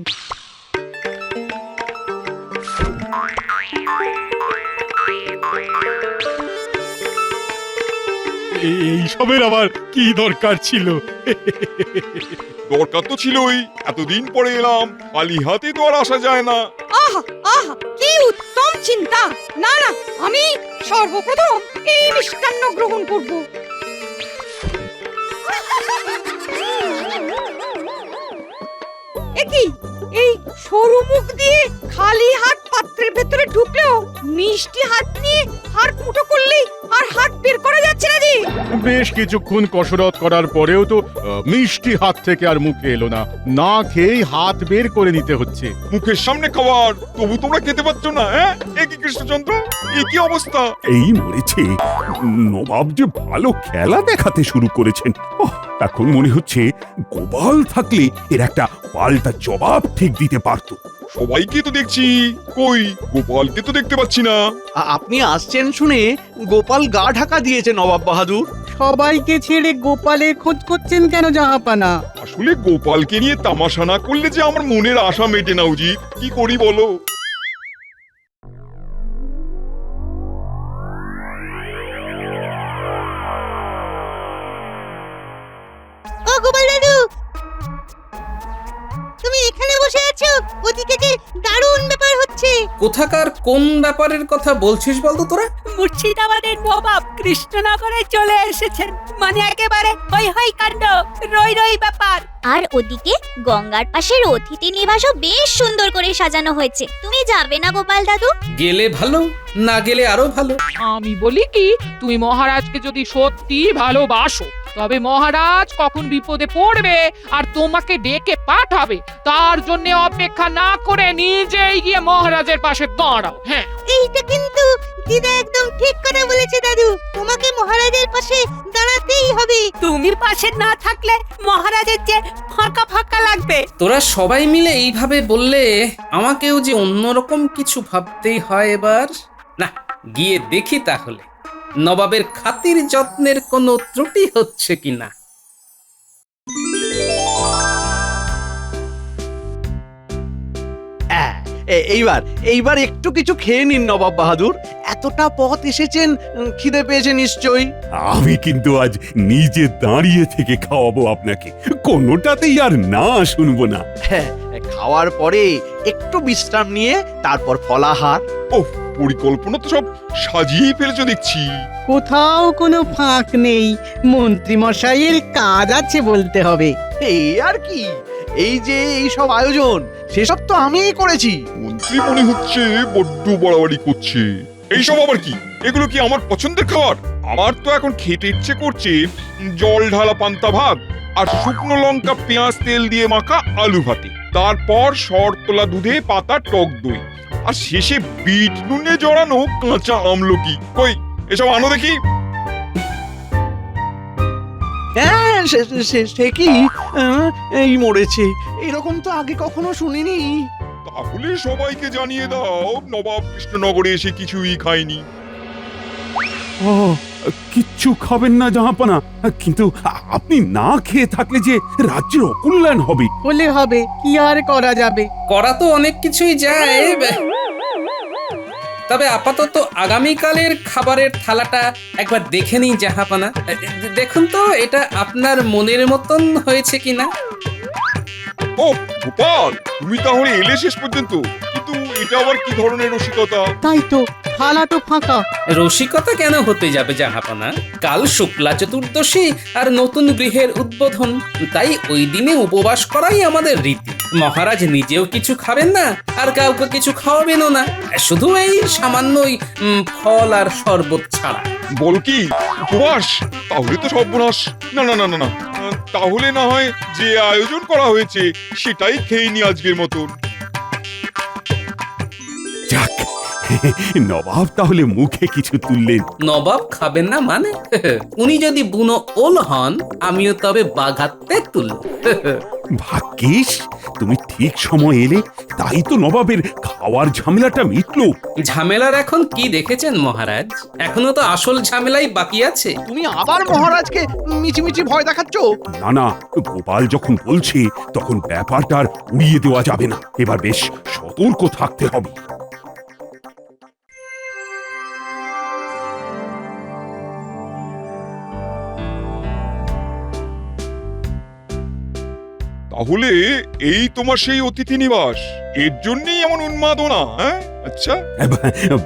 এইসবের আবার কি দরকার ছিল? দরকার তো ছিলই, এতদিন পরে এলাম, খালি হাতে তো আর আসা যায় না। আহা আহা, কি উত্তম চিন্তা। না না, আমি সর্বপ্রথম এই মিষ্টান্ন গ্রহণ করব। একই এই সরু মুখ দিয়ে খালি হাত পাত্রের ভেতরে ঢুকলেও মিষ্টি হাত নিয়ে হাত মুঠো করলেই আর হাত বের করা যাচ্ছে না জি। বেশ কিছুক্ষণ কসরত করার পরেও তো মিষ্টি হাত থেকে আর মুখে এলো না। না খেয়েই হাত বের করে নিতে হচ্ছে। মুখের সামনে খাবার, তবু তোমরা খেতে পাচ্ছ না? হ্যাঁ, এ কি কৃষ্ণচন্দ্র, এ কি অবস্থা? এই মরেছে, নবাব যে ভালো খেলা দেখাতে শুরু করেছেন। ওহ, এখন মনে হচ্ছে গোপাল থাকলে এর একটা পাল্টা জবাব ঠিক দিতে পারতো। সবাইকে তো দেখছি, কই গোপালকে তো দেখতে পাচ্ছি না। আপনি আসছেন শুনে গোপাল গা ঢাকা দিয়েছে নবাব বাহাদুর। সবাইকে ছেড়ে গোপালের খোঁজ করছেন কেন জাহাপানা? আসলে গোপালকে নিয়ে তামাশা না করলে যে আমার মনের আশা মেটে না উজির, কি করি বলো? ও গোপাল দাদু, তুমি এখানে বসে আছো? ওদিকে যে দারুণ ব্যাপার হচ্ছে। কোথাকার কোন ব্যাপারের কথা বলছিস বলতো তোরা? মুর্শিদাবাদের নবাব কৃষ্ণনগরে চলে এসেছেন, মানে একেবারে হই হই কাণ্ড, রই রই ব্যাপার। আর ওদিকে গঙ্গার পাশের অতিথি নিবাসও বেশ সুন্দর করে সাজানো হয়েছে। তুমি যাবে না গোপাল দাদু? গেলে ভালো, না গেলে আরো ভালো। আমি বলি কি, তুমি মহারাজকে যদি সত্যি ভালোবাসো, তবে মহারাজ কখন বিপদে পড়বে আর তোমাকে ডেকে পাঠাবে, তার জন্য অপেক্ষা না করে নিজেই গিয়ে মহারাজের পাশে দাঁড়াও। হ্যাঁ, এইটা কিন্তু দিদা একদম ঠিক কথা বলেছে দাদু, তোমাকে মহারাজের পাশে দাঁড়াতেই হবে। তুমি পাশে না থাকলে মহারাজের যে ফাঁকা ফাঁকা লাগবে। তোরা সবাই মিলে এইভাবে বললে আমাকেও যে অন্যরকম কিছু ভাবতেই হয় এবার। না, গিয়ে দেখি তাহলে নবাবের খাতির যত্নের কোনো ত্রুটি হচ্ছে কিনা। এইবার একটু কিছু খেয়ে নিন নবাব বাহাদুর, এতটা পথ এসেছেন, খিদে পেয়েছে নিশ্চয়ই। আমি কিন্তু আজ নিজে দাঁড়িয়ে থেকে খাওয়াবো আপনাকে, কোনোটাতেই আর না শুনবো না। হ্যাঁ, খাওয়ার পরে একটু বিশ্রাম নিয়ে তারপর ফলাহার। ওহ, পরিকল্পনা তো সব সাজিয়ে ফেলেছো দেখছি। কোথাও কোনো ফাঁক নেই, মন্ত্রী মশাইয়ের কাজ আছে বলতে হবে। এই আর কি, এই যে এই সব আয়োজন সেসব তো আমিই করেছি। মন্ত্রী মনে হচ্ছে বড্ড বাড়াবাড়ি করছে। এইসব আবার কি? এগুলো কি আমার পছন্দের খাবার? আমার তো এখন খেতে ইচ্ছে করছে জল ঢালা পান্তা ভাত আর শুকনো লঙ্কা পেঁয়াজ তেল দিয়ে মাখা আলু ভাতে, তারপর শরতলা দুধে পাতা টক দই, আর শেষে বিট নুনে জড়ানো কাঁচা আমলকি। কই এসব আনো দেখি। হ্যাঁ, সে কি, এই মরেছে, এরকম তো আগে কখনো শুনিনি। তাহলে সবাইকে জানিয়ে দাও নবাব কৃষ্ণনগরে এসে কিছুই খায়নি। ও, কিচ্ছু খাবেন না জাহাপানা, কিন্তু আপনি না খেয়ে থাকলে যে রাজ্যের অকল্যাণ হবে। হলে হবে, কি আর করা যাবে। করা তো অনেক কিছুই যায়, তবে আপাতত আগামীকালের খাবারের থালাটা একবার দেখে নিই জাহাপানা। দেখুন তো এটা আপনার মনের মতন হয়েছে কিনা। ও গোপাল, তুমি তাহলে এলে শেষ পর্যন্ত, কিন্তু এটা আবার কি ধরনের রসিকতা? তাই তো, থালা তো ফাঁকা। রসিকতা কেন হতে যাবে জাহাপানা? কাল শুক্লা চতুর্দশী আর নতুন গৃহের উদ্বোধন, তাই ওই দিনে উপবাস করাই আমাদের রীতি। মহারাজ নিজেও কিছু খাবেন না আর কাউকে কিছু খাওয়াবেনও না, শুধু এই সামান্যই ফল আর শরবত ছাড়া। বল কি উপবাস? তাহলে তো সর্বনাশ। না না না না না, তাহলে না হয় যে আয়োজন করা হয়েছে সেটাই খেয়ে নি আজকের মতন। যাক, নবাব তাহলে মুখে কিছু তুললেন। নবাব খাবেন না মানে? উনি যদি বুনো ওল হন, আমিও তবে বাঘাতে তুল। ভাগ্যিস তুমি ঠিক সময় এলে, তাই তো নবাবের খাওয়ার ঝামেলাটা মিটলো। ঝামেলার এখন কি দেখেছেন মহারাজ? এখনো তো আসল ঝামেলাই বাকি আছে। তুমি আবার মহারাজকে মিছিমিছি ভয় দেখাচ্ছ। না না, গোপাল যখন বলছে তখন ব্যাপারটা আর উড়িয়ে দেওয়া যাবে না, এবার বেশ সতর্ক থাকতে হবে। তাহলে এই তোমার সেই অতিথি নিবাস, এর জন্যই এমন উন্মাদনা? আচ্ছা,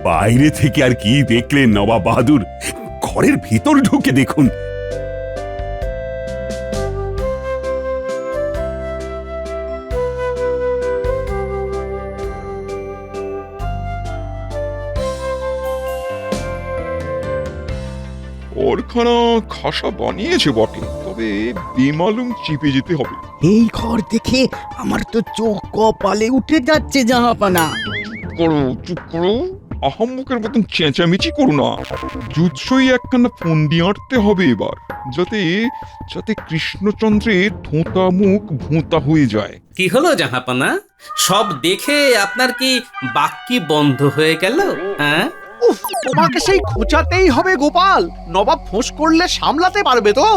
বাইরে থেকে আর কি দেখলেন নবাব বাহাদুর, ঘরের ভিতর ঢুকে দেখুন। ওরখানা খাসা বানিয়েছে বটে, তবে বেমালুম চিপে যেতে হবে। এই ঘর দেখে আমার তো চোখ কপালে উঠে যাচ্ছে জাহাপানা। চুপ করো, আহাম্মকের মতন চেঁচামেচি করো না। জুৎসই একখানা ফন্দি আঁটতে হবে এবার, যাতে যাতে কৃষ্ণচন্দ্রের থোঁতা মুখ ভোঁতা হয়ে যায়। কি হলো জাহাপানা? সব দেখে আপনার কি বাক্যি বন্ধ হয়ে গেল? হ্যাঁ, উফ, তোমাকে সেই খোঁচাতেই হবে গোপাল, নবাব ফোঁস করলে সামলাতে পারবে তো?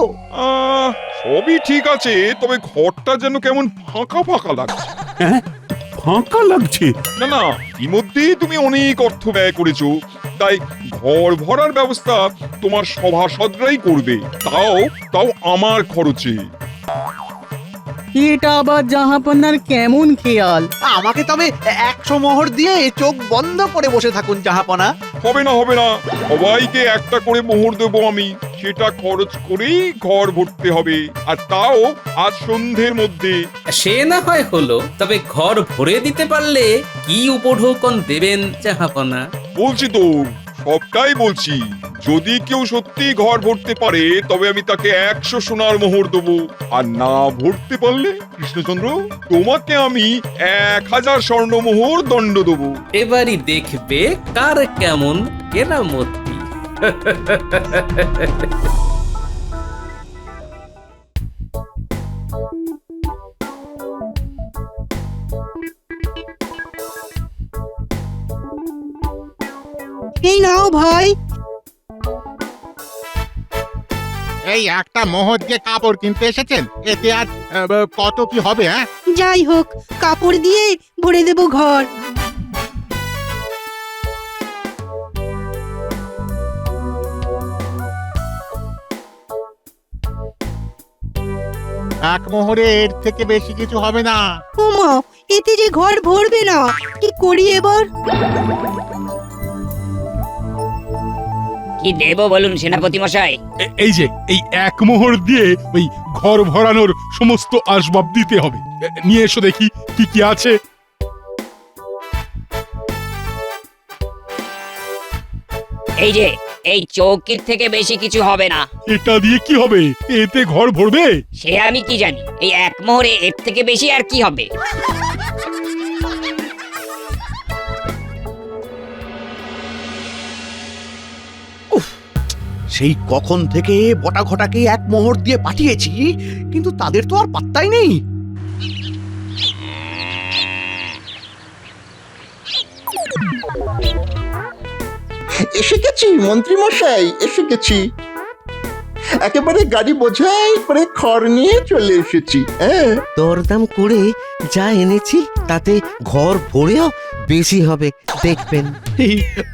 সবই ঠিক আছে, তবে ঘরটা যেন কেমন ফাঁকা ফাঁকা লাগছে। হ্যাঁ, ফাঁকা লাগছে? না না, ইতিমধ্যেই তুমি অনেক অর্থ ব্যয় করেছো, তাই ঘর ভরার ব্যবস্থা তোমার সভাসদরাই করবে, তাও তাও আমার খরচে। এটা আবার জাহাপনার কেমন খেয়াল? আমাকে তবে 100 মোহর দিয়ে চোখ বন্ধ করে বসে থাকুন জাহাপনা। হবে না হবে না, সবাইকে একটা করে মোহর দেবো আমি, সেটা খরচ করেই ঘর ভরতে হবে, আর তাও আজ সন্ধ্যের মধ্যে। সে না হয় হলো, তবে ঘর ভরে দিতে পারলে কি উপঢৌকন দেবেন জাহাপনা? বলছি তো, সবটাই বলছি। যদি কেউ সত্যি ঘর ভরতে পারে তবে আমি তাকে 100 সোনার মোহর দেবো, আর না ভরতে পারলে কৃষ্ণচন্দ্র তোমাকে আমি 1000 স্বর্ণ মোহর দণ্ড দেবো। এবারই দেখবে কার কেমন কেরামতি। এই নাও ভাই। এই একটা মোহর দিয়ে কাপড় কিনতে এসেছেন, এতে আর কত কি হবে? হ্যাঁ, যাই হোক, কাপড় দিয়ে ভরে দেব ঘর। এক মোহরে এর থেকে বেশি কিছু হবে না। ওমা, এতে যে ঘর ভরবে না, কি করি এবার? কি দেব বলুন সেনাপতি মশাই? এই যে এই এক মোহর দিয়ে ওই ঘর ভরানোর সমস্ত আসবাব দিতে হবে। নিয়ে এসো দেখি কি কি আছে। এই যে এই চৌকির থেকে বেশি কিছু হবে না। এটা দিয়ে কি হবে? এতে ঘর ভরবে? সে আমি কি জানি, এই এক মোহরে এর থেকে বেশি আর কি হবে? সেই কখন থেকে বটা ঘটাকে 1 মোহর দিয়ে পাঠিয়েছি, কিন্তু তাদের তো আর পাত্তাই নেই। এসে গেছি মন্ত্রী মশাই, এসে গেছি। একেবারে গাড়ি বোঝাই করে খড় নিয়ে চলে এসেছি। হ্যাঁ, দরদাম করে যা এনেছি তাতে ঘর ভরেও বেশি হবে, দেখবেন।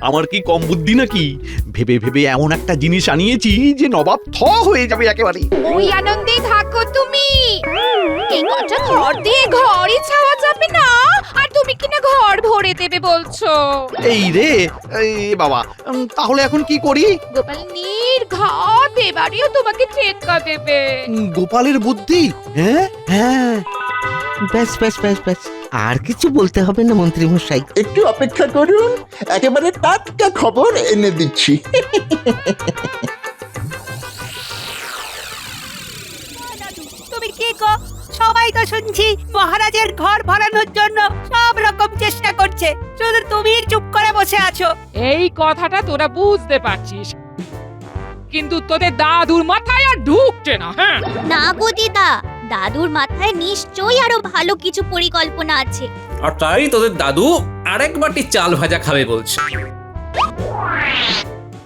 আমার কি কম বুদ্ধি নাকি? ভেবে ভেবে এমন একটা জিনিস আনিয়েছি যে নবাব থ হয়ে যাবে একেবারে। ওই আনন্দেই থাকো তুমি। এই কটা ঘর দিয়ে ঘরই ছাওয়া যাবে না, আর তুমি কিনা ঘর ভরে দেবে বলছো। এই রে, এই বাবা, তাহলে এখন কি করি? গোপাল নির্ঘাত এবারেও তোমাকে টেক্কা দেবে। গোপালের বুদ্ধি? হ্যাঁ হ্যাঁ, ব্যাস ব্যাস ব্যাস ব্যাস, আর কিছু বলতে হবে না মন্ত্রী মশাই। একটু অপেক্ষা করুন, একেবারে টাটকা খবর এনে দিচ্ছি। তুমি কি গো? সবাই তো শুনছি মহারাজের ঘর ভরানোর জন্য সব রকম চেষ্টা করছে, শুধু তুমি চুপ করে বসে আছো। এই কথাটা তোরা বুঝতে পারছিস, কিন্তু তোদের দাদুর মাথায় আর ঢুকছে না। হ্যাঁ, না গো দিদা, দাদুর মাথায় নিশ্চয়ই আরো ভালো কিছু পরিকল্পনা আছে। আর তাই তোদের দাদু আরেক বাটি চাল ভাজা খাবে বলছে।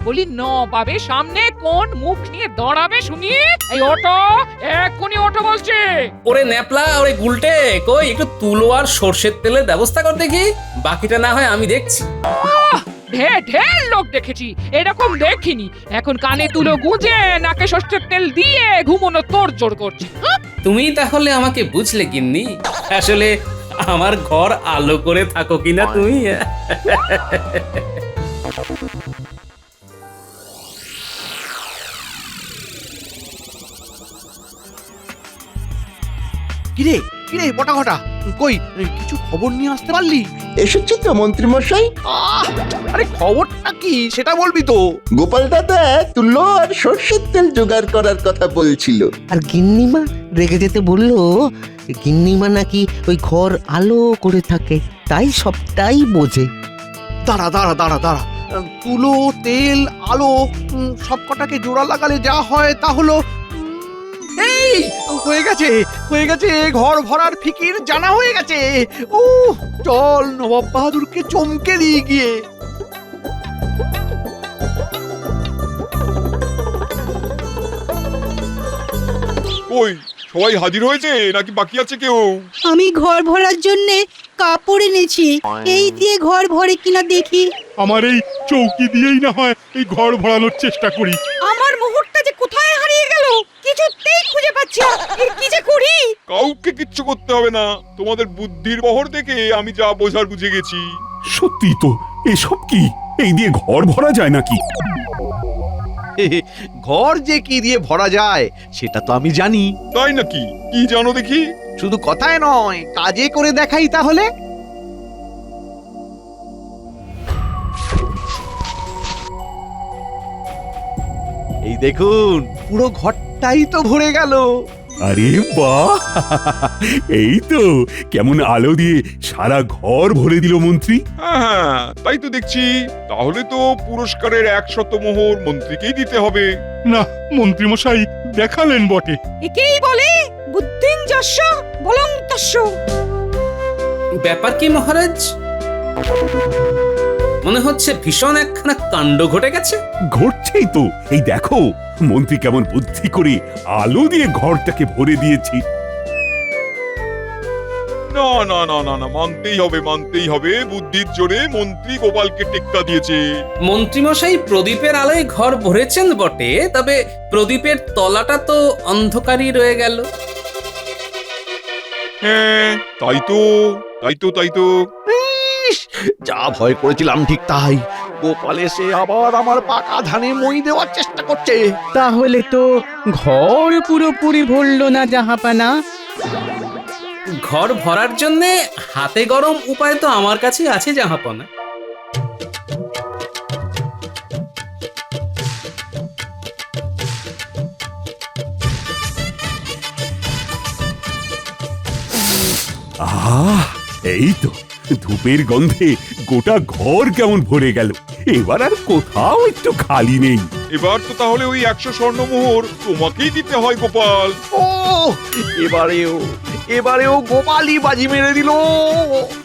বলি নবাবের সামনে কোন মুখ নিয়ে দাঁড়াবে শুনি? এই ওটো, এক্ষুনি ওটো বলছে। ওরে ন্যাপলা, ওরে গুলটে, কই একটু তুলো আর সর্ষের তেলের ব্যবস্থা কর দেখি, বাকিটা না হয় আমি দেখছি। ঢের ঢের লোক দেখেছি, এরকম দেখিনি। এখন কানে তুলো গুঁজে নাকে সর্ষের তেল দিয়ে ঘুমোনো তোড়জোড় করছে। তুমি তাহলে আমাকে বুঝলে গিন্নি, আসলে আমার ঘর আলো করে থাকো কিনা তুমি। কিরে কিরে বটা ঘটা, কই কিছু খবর নিয়ে আসতে পারলি? এসেছি তো মন্ত্রী মশাই। আরে খবরটা কি সেটা বলবি তো। গোপাল দাদা তুলো আর সর্ষের তেল জোগাড় করার কথা বলছিল। আর গিন্নিমা রেগে যেতে বললো, গিন্নিমা নাকি ওই ঘর আলো করে থাকে, তাই সবটাই বোঝে। দাঁড়া দাঁড়া দাঁড়া দাঁড়া, তুলো তেল আলো সব কটাকে জোড়া লাগালে যা হয় তা হলো, এই হয়ে গেছে হয়ে গেছে, ঘর ভরার ফিকির জানা হয়ে গেছে। ও চল নবাব বাহাদুরকে চমকে দিয়ে গিয়ে। ওই সবাই হাজির হয়েছে নাকি বাকি আছে কেউ? আমি ঘর ভরার জন্য কাপড় এনেছি, এই দিয়ে ঘর ভরে কিনা দেখি। আমার এই চৌকি দিয়েই না হয় এই ঘর ভরানোর চেষ্টা করি। আমার মুহূর্তটা যে কোথায় হারিয়ে গেল, কি কিছুতেই খুঁজে পাচ্ছি না এর কি যে করি। কাউকে কিচ্ছু করতে হবে না, তোমাদের বুদ্ধির বহর দেখে আমি যা বোঝার বুঝে গেছি। সত্যি তো, এসব কি? এই দিয়ে ঘর ভরা যায় নাকি? ঘর যে কি দিয়ে ভরা যায় সেটা তো আমি জানি। তাই নাকি? কি জানো দেখি? শুধু কথায় নয়, কাজে করে দেখাই তাহলে। এই দেখুন, পুরো ঘরটাই তো ভরে গেল। আরে বাহ! এই তো কেমন আলো দিয়ে সারা ঘর ভরে দিল মন্ত্রী। হ্যাঁ, তাই তো দেখছি। তাহলে তো পুরস্কারের 100 মোহর মন্ত্রীকেই দিতে হবে। না, মন্ত্রীমশাই দেখালেন বটে। একেই বলে বুদ্ধিঞ্জস্য বলং তস্য। ব্যাপার কি মহারাজ? মনে হচ্ছে ভীষণ একখানা কাণ্ড ঘটে গেছে। ঘটছেই তো, এই দেখো মন্ত্রী কেমন বুদ্ধি করে আলো দিয়ে ঘরটাকে ভরে দিয়েছি। না না না না না, মানতেই হবে, মানতেই হবে। বুদ্ধির জোরে মন্ত্রী গোপালকে টেক্কা দিয়েছে। মন্ত্রীমশাই প্রদীপের আলোয় ঘর ভরেছেন বটে, তবে প্রদীপের তলাটা তো অন্ধকারই রয়ে গেল। হ্যাঁ, তাই তো, তাই তো, তাই তো। ইস, যা ভয় করেছিলাম ঠিক তাই। গোপাল এসে আবার আমার পাকা ধানে মই দেওয়ার চেষ্টা করছে। তাহলে তো ঘর পুরোপুরি ভরল না জাহাপানা। ঘর ভরার জন্যে হাতে গরম উপায় তো আমার কাছে আছে জাহাপনা। আহ, এই তো ধূপের গন্ধে গোটা ঘর কেমন ভরে গেল। এবার আর কোথাও একটু খালি নেই। এবার তো তাহলে ওই 100 স্বর্ণমোহর তোমাকেই দিতে হয় গোপাল। ও, এবারেও গোপালই বাজি মেরে দিল।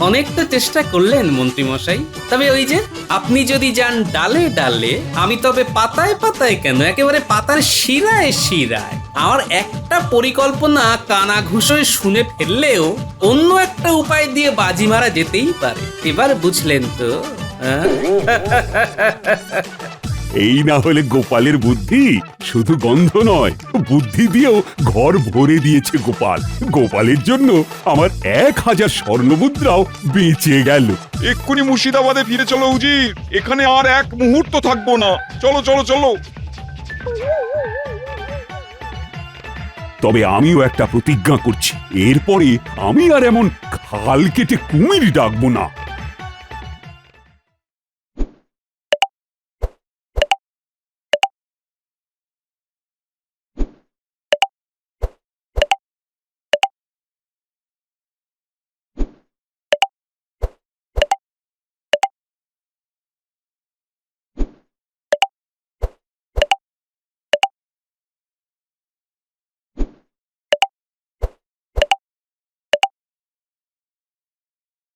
অনেকটা চেষ্টা করলেন মন্ত্রীমশাই, তবে ওই যে আপনি যদি যান ডালে ডালে, আমি তবে পাতায় পাতায় কেন, একেবারে পাতার শিরায় শিরায়। আমার একটা পরিকল্পনা কানা ঘুষোয় শুনে ফেললেও অন্য একটা উপায় দিয়ে বাজি মারা যেতেই পারে। এবার বুঝলেন তো? এই না হলে গোপালের বুদ্ধি শুধু গন্ধ নয়, বুদ্ধি দিয়েও ঘর ভরে দিয়েছে গোপাল। গোপালের জন্য আমার 1000 স্বর্ণমুদ্রাও বেঁচে গেল। এক্ষুনি মুর্শিদাবাদে ফিরে চলো উজির, এখানে আর এক মুহূর্ত থাকবো না। চলো চলো চলো। তবে আমিও একটা প্রতিজ্ঞা করছি, এরপরে আমি আর এমন খাল কেটে কুমির ডাকবো না।